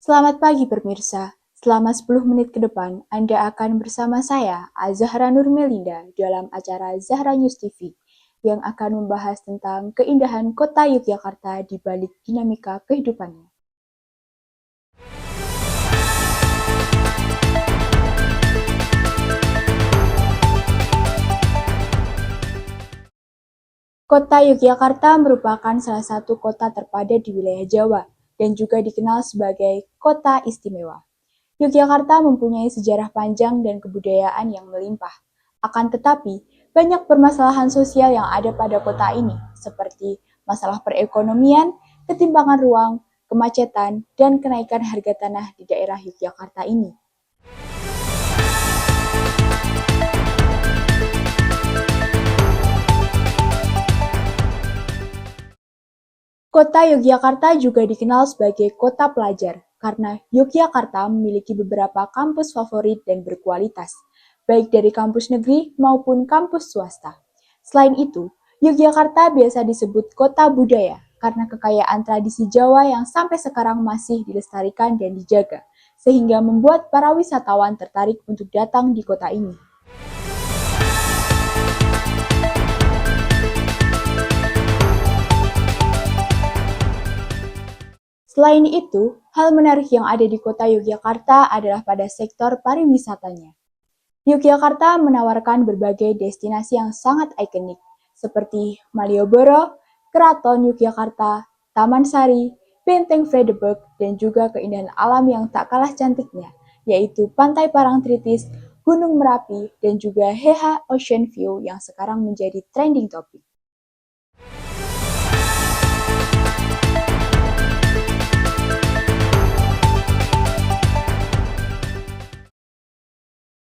Selamat pagi pemirsa, selama 10 menit ke depan Anda akan bersama saya, Azahra Nurmelinda, dalam acara Zahra News TV, yang akan membahas tentang keindahan kota Yogyakarta di balik dinamika kehidupannya. Kota Yogyakarta merupakan salah satu kota terpadat di wilayah Jawa dan juga dikenal sebagai kota istimewa. Yogyakarta mempunyai sejarah panjang dan kebudayaan yang melimpah. Akan tetapi, banyak permasalahan sosial yang ada pada kota ini, seperti masalah perekonomian, ketimpangan ruang, kemacetan, dan kenaikan harga tanah di daerah Yogyakarta ini. Kota Yogyakarta juga dikenal sebagai kota pelajar karena Yogyakarta memiliki beberapa kampus favorit dan berkualitas, baik dari kampus negeri maupun kampus swasta. Selain itu, Yogyakarta biasa disebut kota budaya karena kekayaan tradisi Jawa yang sampai sekarang masih dilestarikan dan dijaga, sehingga membuat para wisatawan tertarik untuk datang di kota ini. Selain itu, hal menarik yang ada di kota Yogyakarta adalah pada sektor pariwisatanya. Yogyakarta menawarkan berbagai destinasi yang sangat ikonik, seperti Malioboro, Keraton Yogyakarta, Taman Sari, Benteng Vredenburg, dan juga keindahan alam yang tak kalah cantiknya, yaitu Pantai Parangtritis, Gunung Merapi, dan juga Heha Ocean View yang sekarang menjadi trending topic.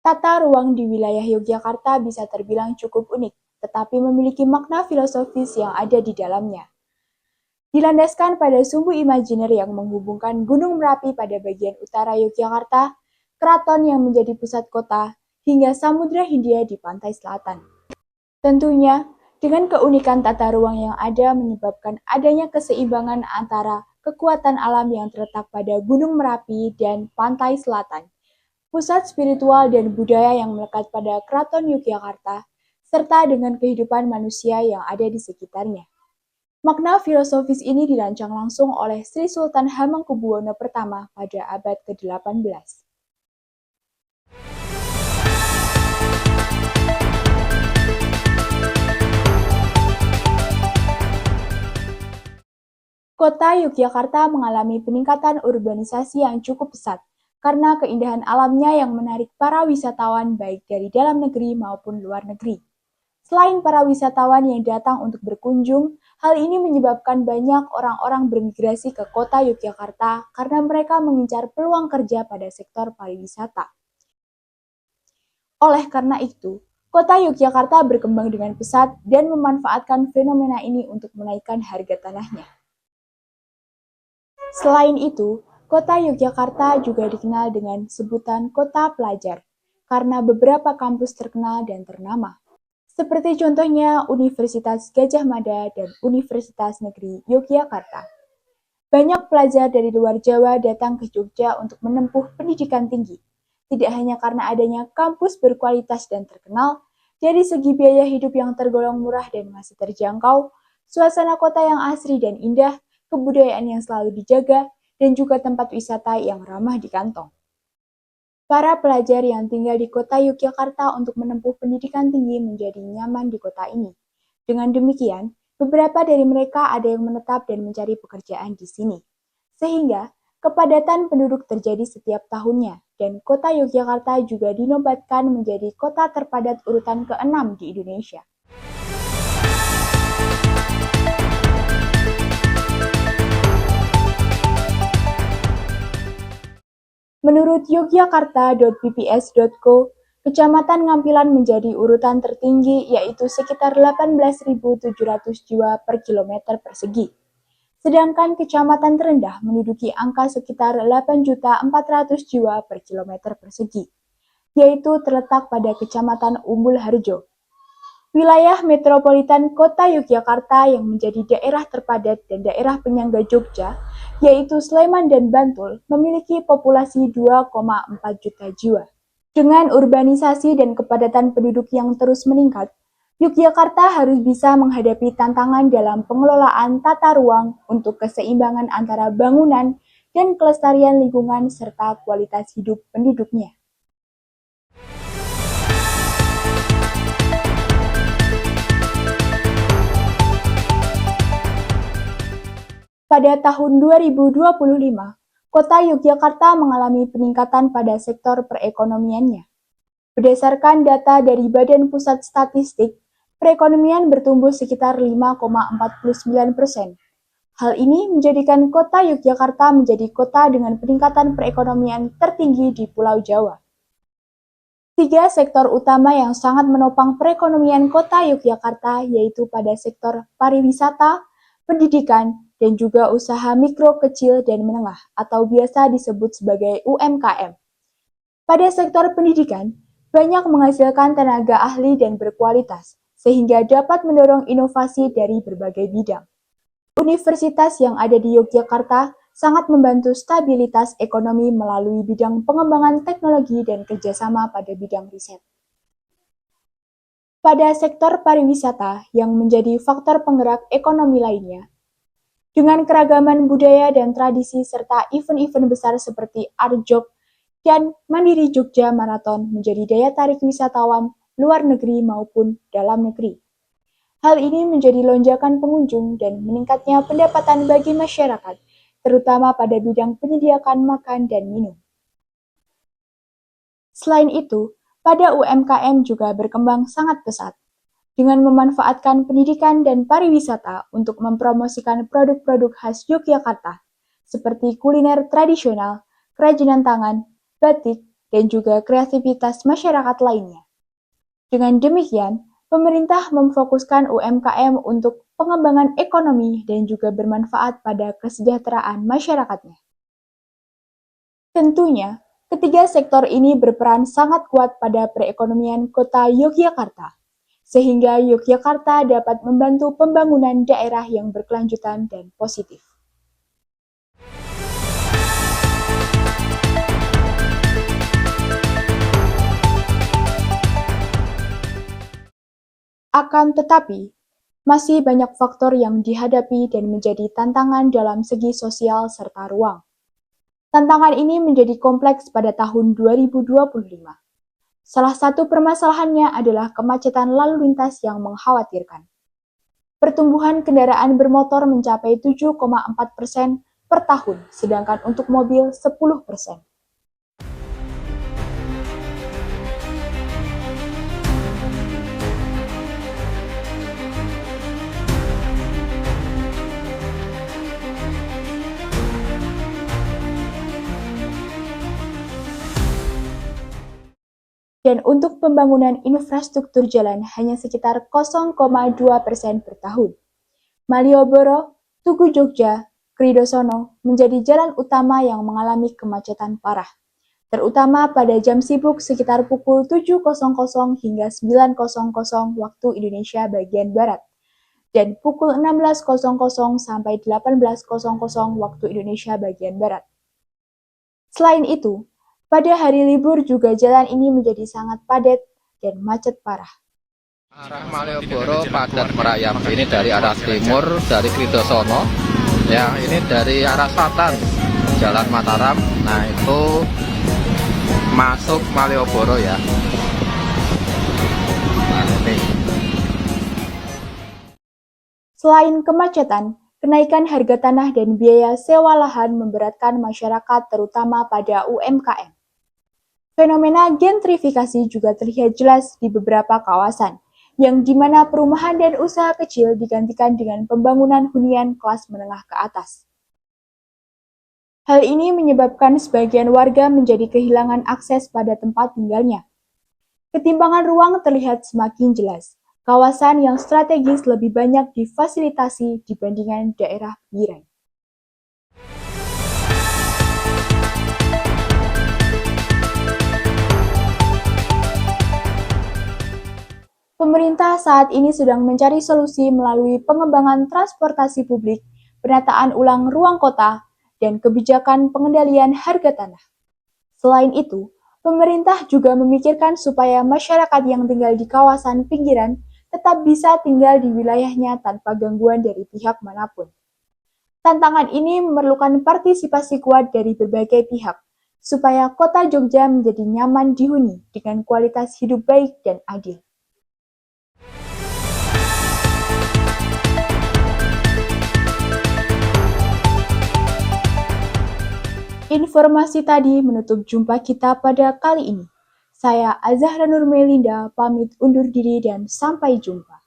Tata ruang di wilayah Yogyakarta bisa terbilang cukup unik, tetapi memiliki makna filosofis yang ada di dalamnya. Dilandaskan pada sumbu imajiner yang menghubungkan Gunung Merapi pada bagian utara Yogyakarta, keraton yang menjadi pusat kota, hingga Samudra Hindia di pantai selatan. Tentunya, dengan keunikan tata ruang yang ada menyebabkan adanya keseimbangan antara kekuatan alam yang terletak pada Gunung Merapi dan pantai selatan, pusat spiritual dan budaya yang melekat pada Keraton Yogyakarta, serta dengan kehidupan manusia yang ada di sekitarnya. Makna filosofis ini dirancang langsung oleh Sri Sultan Hamengkubuwono I pada abad ke-18. Kota Yogyakarta mengalami peningkatan urbanisasi yang cukup pesat, karena keindahan alamnya yang menarik para wisatawan baik dari dalam negeri maupun luar negeri. Selain para wisatawan yang datang untuk berkunjung, hal ini menyebabkan banyak orang-orang bermigrasi ke kota Yogyakarta karena mereka mengincar peluang kerja pada sektor pariwisata. Oleh karena itu, kota Yogyakarta berkembang dengan pesat dan memanfaatkan fenomena ini untuk menaikkan harga tanahnya. Selain itu, kota Yogyakarta juga dikenal dengan sebutan kota pelajar, karena beberapa kampus terkenal dan ternama. Seperti contohnya Universitas Gadjah Mada dan Universitas Negeri Yogyakarta. Banyak pelajar dari luar Jawa datang ke Jogja untuk menempuh pendidikan tinggi. Tidak hanya karena adanya kampus berkualitas dan terkenal, dari segi biaya hidup yang tergolong murah dan masih terjangkau, suasana kota yang asri dan indah, kebudayaan yang selalu dijaga, dan juga tempat wisata yang ramah di kantong. Para pelajar yang tinggal di kota Yogyakarta untuk menempuh pendidikan tinggi menjadi nyaman di kota ini. Dengan demikian, beberapa dari mereka ada yang menetap dan mencari pekerjaan di sini. Sehingga, kepadatan penduduk terjadi setiap tahunnya, dan kota Yogyakarta juga dinobatkan menjadi kota terpadat urutan ke-6 di Indonesia. Menurut yogyakarta.bps.co, Kecamatan Ngampilan menjadi urutan tertinggi yaitu sekitar 18.700 jiwa per kilometer persegi. Sedangkan kecamatan terendah menduduki angka sekitar 8.400 jiwa per kilometer persegi, yaitu terletak pada Kecamatan Umbul Harjo. Wilayah metropolitan Kota Yogyakarta yang menjadi daerah terpadat dan daerah penyangga Jogja yaitu Sleman dan Bantul, memiliki populasi 2,4 juta jiwa. Dengan urbanisasi dan kepadatan penduduk yang terus meningkat, Yogyakarta harus bisa menghadapi tantangan dalam pengelolaan tata ruang untuk keseimbangan antara bangunan dan kelestarian lingkungan serta kualitas hidup penduduknya. Pada tahun 2025, Kota Yogyakarta mengalami peningkatan pada sektor perekonomiannya. Berdasarkan data dari Badan Pusat Statistik, perekonomian bertumbuh sekitar 5,49%. Hal ini menjadikan Kota Yogyakarta menjadi kota dengan peningkatan perekonomian tertinggi di Pulau Jawa. Tiga sektor utama yang sangat menopang perekonomian Kota Yogyakarta yaitu pada sektor pariwisata, pendidikan, dan juga usaha mikro, kecil, dan menengah atau biasa disebut sebagai UMKM. Pada sektor pendidikan, banyak menghasilkan tenaga ahli dan berkualitas, sehingga dapat mendorong inovasi dari berbagai bidang. Universitas yang ada di Yogyakarta sangat membantu stabilitas ekonomi melalui bidang pengembangan teknologi dan kerjasama pada bidang riset. Pada sektor pariwisata yang menjadi faktor penggerak ekonomi lainnya, dengan keragaman budaya dan tradisi serta event-event besar seperti Arjok dan Mandiri Jogja Marathon menjadi daya tarik wisatawan luar negeri maupun dalam negeri. Hal ini menjadi lonjakan pengunjung dan meningkatnya pendapatan bagi masyarakat, terutama pada bidang penyediaan makan dan minum. Selain itu, pada UMKM juga berkembang sangat pesat, dengan memanfaatkan pendidikan dan pariwisata untuk mempromosikan produk-produk khas Yogyakarta, seperti kuliner tradisional, kerajinan tangan, batik, dan juga kreativitas masyarakat lainnya. Dengan demikian, pemerintah memfokuskan UMKM untuk pengembangan ekonomi dan juga bermanfaat pada kesejahteraan masyarakatnya. Tentunya, ketiga sektor ini berperan sangat kuat pada perekonomian kota Yogyakarta, sehingga Yogyakarta dapat membantu pembangunan daerah yang berkelanjutan dan positif. Akan tetapi, masih banyak faktor yang dihadapi dan menjadi tantangan dalam segi sosial serta ruang. Tantangan ini menjadi kompleks pada tahun 2025. Salah satu permasalahannya adalah kemacetan lalu lintas yang mengkhawatirkan. Pertumbuhan kendaraan bermotor mencapai 7,4% per tahun, sedangkan untuk mobil 10%. Dan untuk pembangunan infrastruktur jalan hanya sekitar 0,2% per tahun. Malioboro, Tugu Jogja, Kridosono menjadi jalan utama yang mengalami kemacetan parah, terutama pada jam sibuk sekitar pukul 7.00 hingga 9.00 waktu Indonesia bagian Barat, dan pukul 16.00 sampai 18.00 waktu Indonesia bagian Barat. Selain itu, pada hari libur juga jalan ini menjadi sangat padat dan macet parah. Arah Malioboro padat merayap. Ini dari arah timur, dari Kridosono. Ya, ini dari arah selatan, Jalan Mataram. Nah, itu masuk Malioboro ya. Nah, ini. Selain kemacetan, kenaikan harga tanah dan biaya sewa lahan memberatkan masyarakat terutama pada UMKM. Fenomena gentrifikasi juga terlihat jelas di beberapa kawasan, yang di mana perumahan dan usaha kecil digantikan dengan pembangunan hunian kelas menengah ke atas. Hal ini menyebabkan sebagian warga menjadi kehilangan akses pada tempat tinggalnya. Ketimpangan ruang terlihat semakin jelas. Kawasan yang strategis lebih banyak difasilitasi dibandingkan daerah pinggiran. Pemerintah saat ini sedang mencari solusi melalui pengembangan transportasi publik, penataan ulang ruang kota, dan kebijakan pengendalian harga tanah. Selain itu, pemerintah juga memikirkan supaya masyarakat yang tinggal di kawasan pinggiran tetap bisa tinggal di wilayahnya tanpa gangguan dari pihak manapun. Tantangan ini memerlukan partisipasi kuat dari berbagai pihak, supaya kota Jogja menjadi nyaman dihuni dengan kualitas hidup baik dan adil. Informasi tadi menutup jumpa kita pada kali ini. Saya Azahra Nurmelinda pamit undur diri dan sampai jumpa.